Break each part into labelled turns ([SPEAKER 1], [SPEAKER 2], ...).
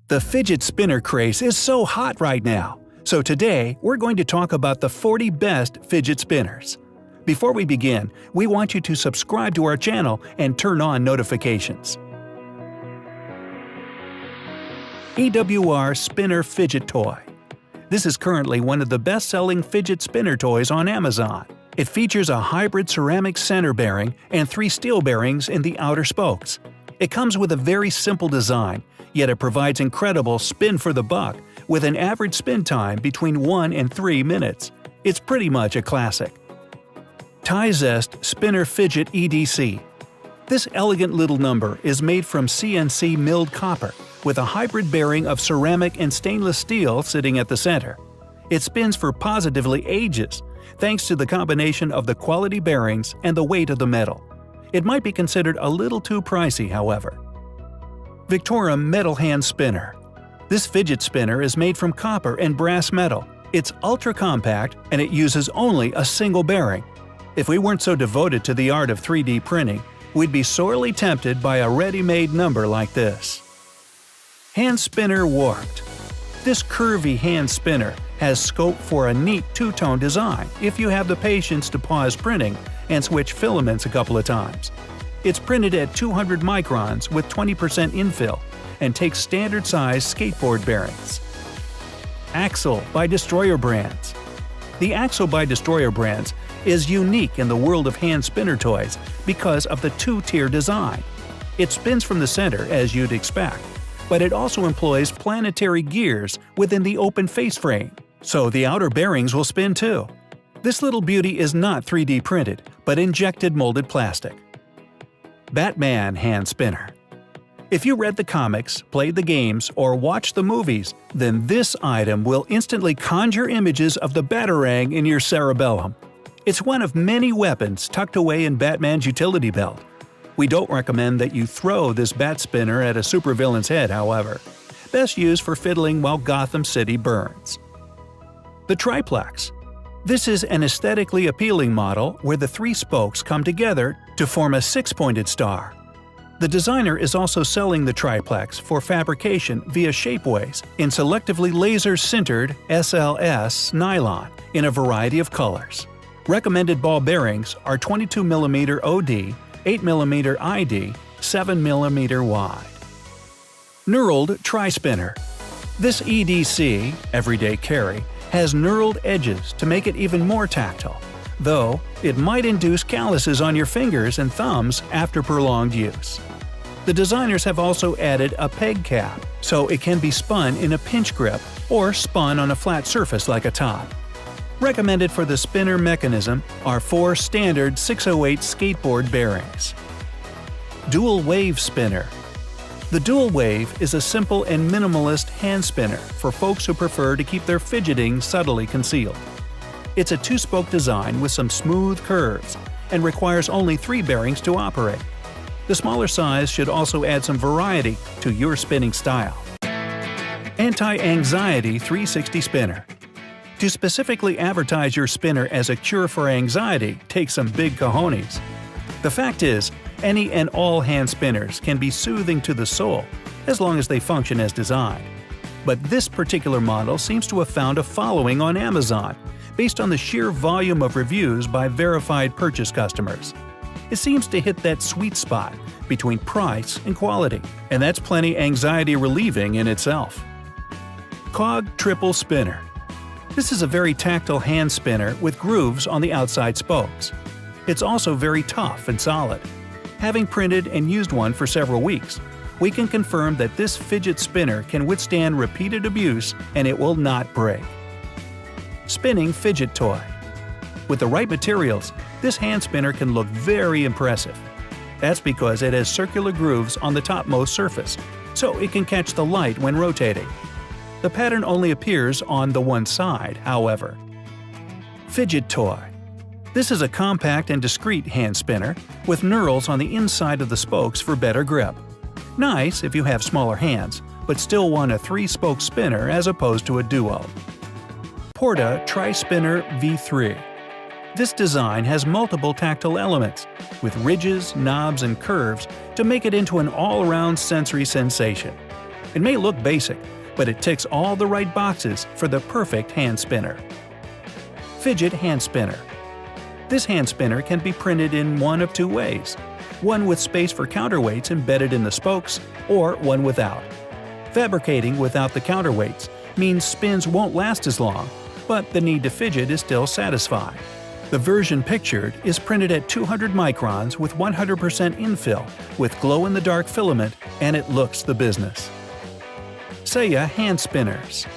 [SPEAKER 1] The fidget spinner craze is so hot right now, so today we're going to talk about the 40 best fidget spinners. Before we begin, we want you to subscribe to our channel and turn on notifications. EWR Spinner Fidget Toy. This is currently one of the best-selling fidget spinner toys on Amazon. It features a hybrid ceramic center bearing and 3 steel bearings in the outer spokes. It comes with a very simple design, yet it provides incredible spin for the buck with an average spin time between 1 and 3 minutes. It's pretty much a classic. Zest Spinner Fidget EDC. This elegant little number is made from CNC milled copper, with a hybrid bearing of ceramic and stainless steel sitting at the center. It spins for positively ages, thanks to the combination of the quality bearings and the weight of the metal. It might be considered a little too pricey, however. Victorum Metal Hand Spinner. This fidget spinner is made from copper and brass metal. It's ultra-compact and it uses only a single bearing. If we weren't so devoted to the art of 3D printing, we'd be sorely tempted by a ready-made number like this. Hand Spinner Warped. This curvy hand spinner has scope for a neat two-tone design if you have the patience to pause printing and switch filaments a couple of times. It's printed at 200 microns with 20% infill and takes standard-size skateboard bearings. Axle by Destroyer Brands. The Axle by Destroyer Brands is unique in the world of hand spinner toys because of the two-tier design. It spins from the center as you'd expect, but it also employs planetary gears within the open face frame, so the outer bearings will spin too. This little beauty is not 3D printed, but injected molded plastic. Batman Hand Spinner. If you read the comics, played the games, or watched the movies, then this item will instantly conjure images of the Batarang in your cerebellum. It's one of many weapons tucked away in Batman's utility belt. We don't recommend that you throw this bat spinner at a supervillain's head, however. Best used for fiddling while Gotham City burns. The Triplex. This is an aesthetically appealing model where the 3 spokes come together to form a 6-pointed star. The designer is also selling the triplex for fabrication via Shapeways in selectively laser-sintered SLS nylon in a variety of colors. Recommended ball bearings are 22mm OD, 8mm ID, 7mm wide. Knurled Tri-Spinner. This EDC, everyday carry, has knurled edges to make it even more tactile, though it might induce calluses on your fingers and thumbs after prolonged use. The designers have also added a peg cap, so it can be spun in a pinch grip or spun on a flat surface like a top. Recommended for the spinner mechanism are 4 standard 608 skateboard bearings. Dual Wave Spinner. The Dual Wave is a simple and minimalist hand spinner for folks who prefer to keep their fidgeting subtly concealed. It's a 2-spoke design with some smooth curves and requires only 3 bearings to operate. The smaller size should also add some variety to your spinning style. Anti-Anxiety 360 Spinner. To specifically advertise your spinner as a cure for anxiety takes some big cojones. The fact is, any and all hand spinners can be soothing to the soul, as long as they function as designed. But this particular model seems to have found a following on Amazon, based on the sheer volume of reviews by verified purchase customers. It seems to hit that sweet spot between price and quality, and that's plenty anxiety relieving in itself. Cog Triple Spinner. This is a very tactile hand spinner with grooves on the outside spokes. It's also very tough and solid. Having printed and used one for several weeks, we can confirm that this fidget spinner can withstand repeated abuse and it will not break. Spinning Fidget Toy. With the right materials, this hand spinner can look very impressive. That's because it has circular grooves on the topmost surface, so it can catch the light when rotating. The pattern only appears on the one side, however. Fidget Toy. This is a compact and discreet hand spinner with knurls on the inside of the spokes for better grip. Nice if you have smaller hands, but still want a 3-spoke spinner as opposed to a duo. Porta Tri-Spinner V3. This design has multiple tactile elements, with ridges, knobs, and curves to make it into an all-around sensory sensation. It may look basic, but it ticks all the right boxes for the perfect hand spinner. Fidget hand spinner. This hand spinner can be printed in one of two ways: one with space for counterweights embedded in the spokes, or one without. Fabricating without the counterweights means spins won't last as long, but the need to fidget is still satisfied. The version pictured is printed at 200 microns with 100% infill with glow-in-the-dark filament, and it looks the business. Seiya hand spinners.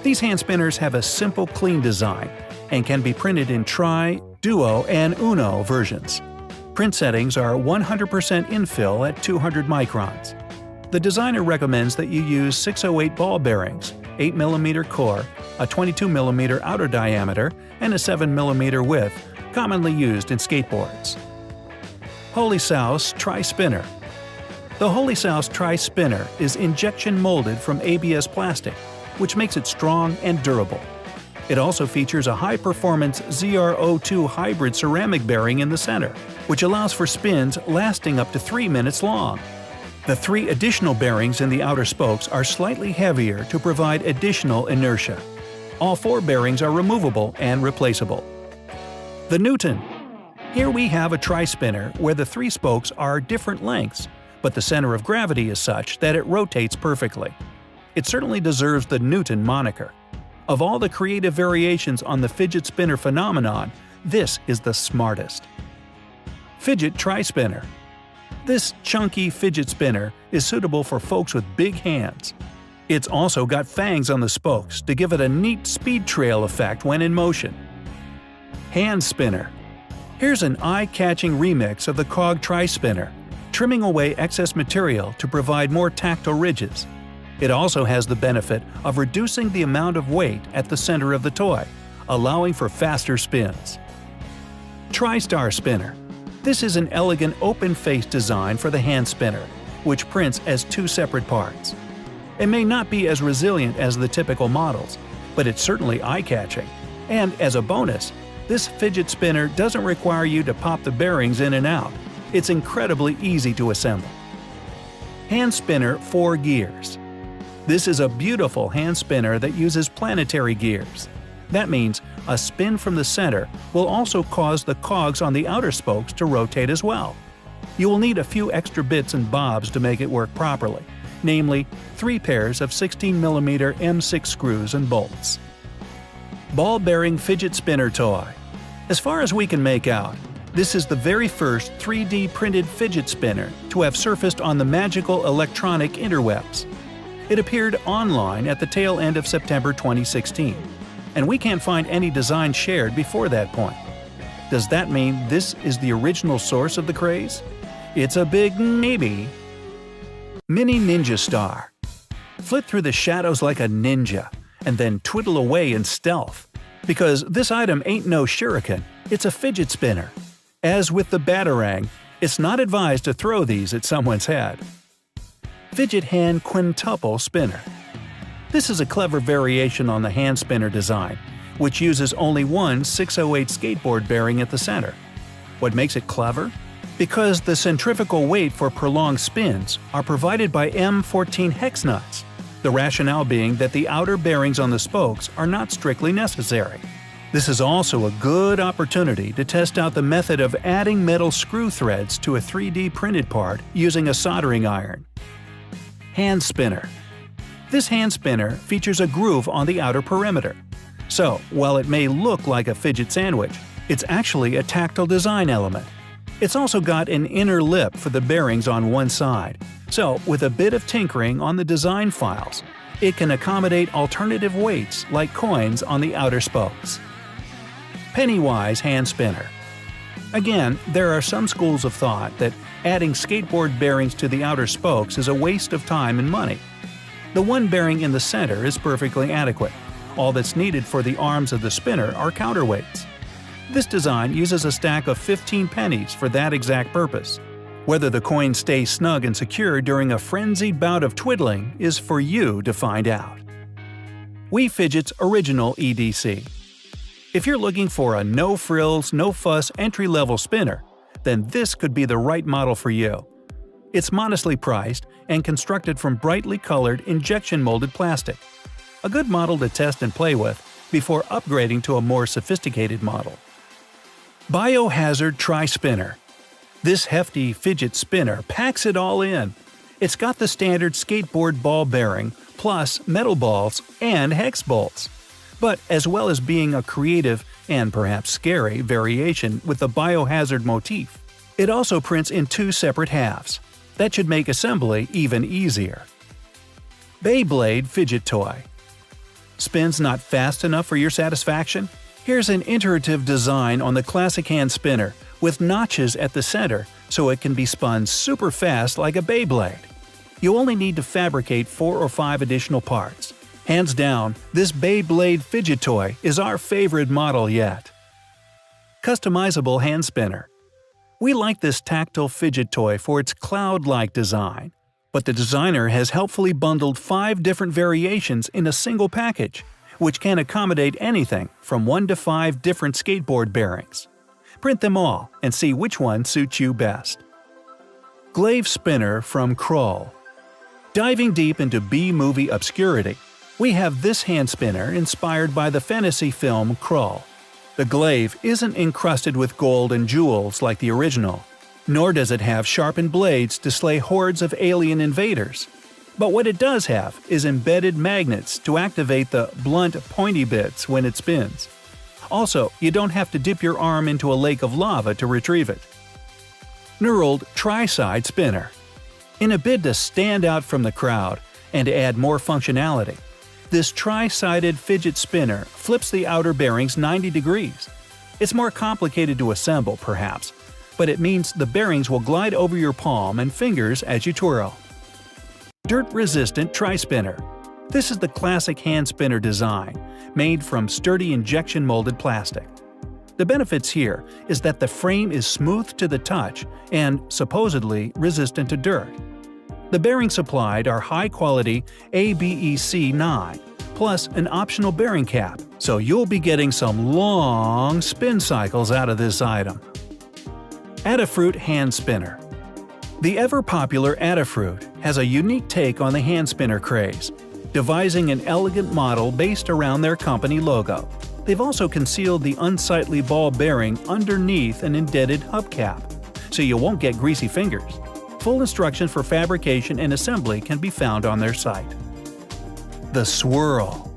[SPEAKER 1] These hand spinners have a simple, clean design and can be printed in Tri, Duo, and Uno versions. Print settings are 100% infill at 200 microns. The designer recommends that you use 608 ball bearings, 8mm core, a 22mm outer diameter, and a 7mm width, commonly used in skateboards. Holy Souse Tri-Spinner. The Holy Souse Tri-Spinner is injection molded from ABS plastic, which makes it strong and durable. It also features a high-performance ZR02 hybrid ceramic bearing in the center, which allows for spins lasting up to 3 minutes long. The 3 additional bearings in the outer spokes are slightly heavier to provide additional inertia. All 4 bearings are removable and replaceable. The Newton. Here we have a tri-spinner where the 3 spokes are different lengths, but the center of gravity is such that it rotates perfectly. It certainly deserves the Newton moniker. Of all the creative variations on the fidget spinner phenomenon, this is the smartest. Fidget Tri-Spinner. This chunky fidget spinner is suitable for folks with big hands. It's also got fangs on the spokes to give it a neat speed trail effect when in motion. Hand spinner. Here's an eye-catching remix of the Cog Tri-Spinner, trimming away excess material to provide more tactile ridges. It also has the benefit of reducing the amount of weight at the center of the toy, allowing for faster spins. Tri-Star Spinner. This is an elegant open-face design for the hand spinner, which prints as 2 separate parts. It may not be as resilient as the typical models, but it's certainly eye-catching. And as a bonus, this fidget spinner doesn't require you to pop the bearings in and out. It's incredibly easy to assemble. Hand spinner 4 gears. This is a beautiful hand spinner that uses planetary gears. That means a spin from the center will also cause the cogs on the outer spokes to rotate as well. You will need a few extra bits and bobs to make it work properly, namely 3 pairs of 16mm M6 screws and bolts. Ball bearing fidget spinner toy. As far as we can make out, this is the very first 3D printed fidget spinner to have surfaced on the magical electronic interwebs. It appeared online at the tail end of September 2016, and we can't find any design shared before that point. Does that mean this is the original source of the craze? It's a big maybe. Mini Ninja Star. Flit through the shadows like a ninja, and then twiddle away in stealth. Because this item ain't no shuriken, it's a fidget spinner. As with the Batarang, it's not advised to throw these at someone's head. Fidget Hand Quintuple Spinner. This is a clever variation on the hand spinner design, which uses only one 608 skateboard bearing at the center. What makes it clever? Because the centrifugal weight for prolonged spins are provided by M14 hex nuts, the rationale being that the outer bearings on the spokes are not strictly necessary. This is also a good opportunity to test out the method of adding metal screw threads to a 3D printed part using a soldering iron. Hand spinner. This hand spinner features a groove on the outer perimeter. So, while it may look like a fidget sandwich, it's actually a tactile design element. It's also got an inner lip for the bearings on one side, so with a bit of tinkering on the design files, it can accommodate alternative weights like coins on the outer spokes. Pennywise hand spinner. Again, there are some schools of thought that adding skateboard bearings to the outer spokes is a waste of time and money. The one bearing in the center is perfectly adequate. All that's needed for the arms of the spinner are counterweights. This design uses a stack of 15 pennies for that exact purpose. Whether the coins stay snug and secure during a frenzied bout of twiddling is for you to find out. WeFidget's original EDC. If you're looking for a no-frills, no-fuss entry-level spinner, then this could be the right model for you. It's modestly priced and constructed from brightly colored injection-molded plastic. A good model to test and play with before upgrading to a more sophisticated model. Biohazard Tri-Spinner. This hefty fidget spinner packs it all in. It's got the standard skateboard ball bearing, plus metal balls and hex bolts. But as well as being a creative and perhaps scary variation with the biohazard motif, it also prints in 2 separate halves. That should make assembly even easier. Beyblade Fidget Toy. Spins not fast enough for your satisfaction? Here's an iterative design on the classic hand spinner with notches at the center so it can be spun super fast like a Beyblade. You only need to fabricate 4 or 5 additional parts. Hands down, this Beyblade Fidget Toy is our favorite model yet. Customizable Hand Spinner. We like this tactile fidget toy for its cloud-like design, but the designer has helpfully bundled 5 different variations in a single package, which can accommodate anything from 1 to 5 different skateboard bearings. Print them all and see which one suits you best. Glaive Spinner from Kroll. Diving deep into B-movie obscurity, we have this hand spinner inspired by the fantasy film Kroll. The glaive isn't encrusted with gold and jewels like the original, nor does it have sharpened blades to slay hordes of alien invaders. But what it does have is embedded magnets to activate the blunt, pointy bits when it spins. Also, you don't have to dip your arm into a lake of lava to retrieve it. Knurled Tri-Side Spinner. In a bid to stand out from the crowd and to add more functionality, this tri-sided fidget spinner flips the outer bearings 90 degrees. It's more complicated to assemble, perhaps, but it means the bearings will glide over your palm and fingers as you twirl. Dirt-resistant Tri-Spinner. This is the classic hand spinner design, made from sturdy injection-molded plastic. The benefits here is that the frame is smooth to the touch and, supposedly, resistant to dirt. The bearings supplied are high-quality ABEC 9, plus an optional bearing cap, so you'll be getting some long spin cycles out of this item. Adafruit Hand Spinner. The ever-popular Adafruit has a unique take on the hand spinner craze, devising an elegant model based around their company logo. They've also concealed the unsightly ball bearing underneath an indented hubcap, so you won't get greasy fingers. Full instructions for fabrication and assembly can be found on their site. The Swirl.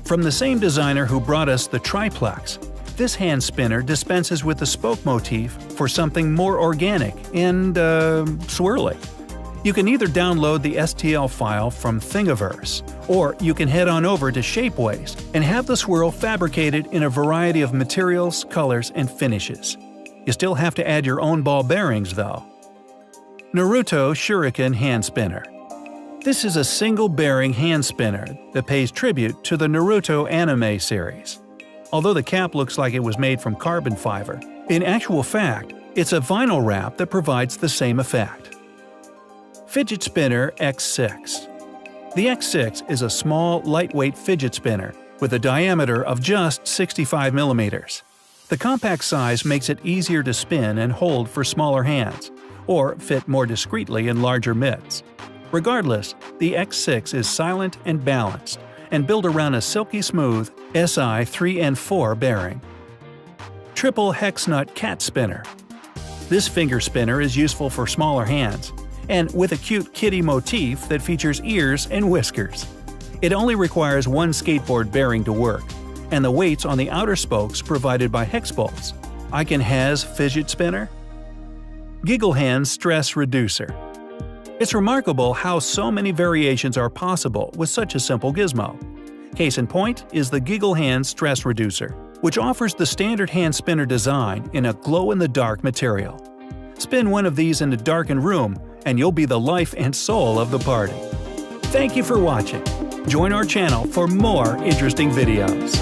[SPEAKER 1] From the same designer who brought us the Triplex, this hand spinner dispenses with the spoke motif for something more organic and, swirly. You can either download the STL file from Thingiverse, or you can head on over to Shapeways and have the swirl fabricated in a variety of materials, colors, and finishes. You still have to add your own ball bearings, though. Naruto Shuriken Hand Spinner. This is a single-bearing hand spinner that pays tribute to the Naruto anime series. Although the cap looks like it was made from carbon fiber, in actual fact, it's a vinyl wrap that provides the same effect. Fidget Spinner X6. The X6 is a small, lightweight fidget spinner with a diameter of just 65 mm. The compact size makes it easier to spin and hold for smaller hands, or fit more discreetly in larger mitts. Regardless, the X6 is silent and balanced, and built around a silky smooth SI 3 and 4 bearing. Triple Hex Nut Cat Spinner. This finger spinner is useful for smaller hands, and with a cute kitty motif that features ears and whiskers. It only requires 1 skateboard bearing to work, and the weights on the outer spokes provided by hex bolts. I can has fidget spinner? Giggle Hand Stress Reducer. It's remarkable how so many variations are possible with such a simple gizmo. Case in point is the Giggle Hand Stress Reducer, which offers the standard hand spinner design in a glow-in-the-dark material. Spin one of these in a darkened room, and you'll be the life and soul of the party. Thank you for watching. Join our channel for more interesting videos.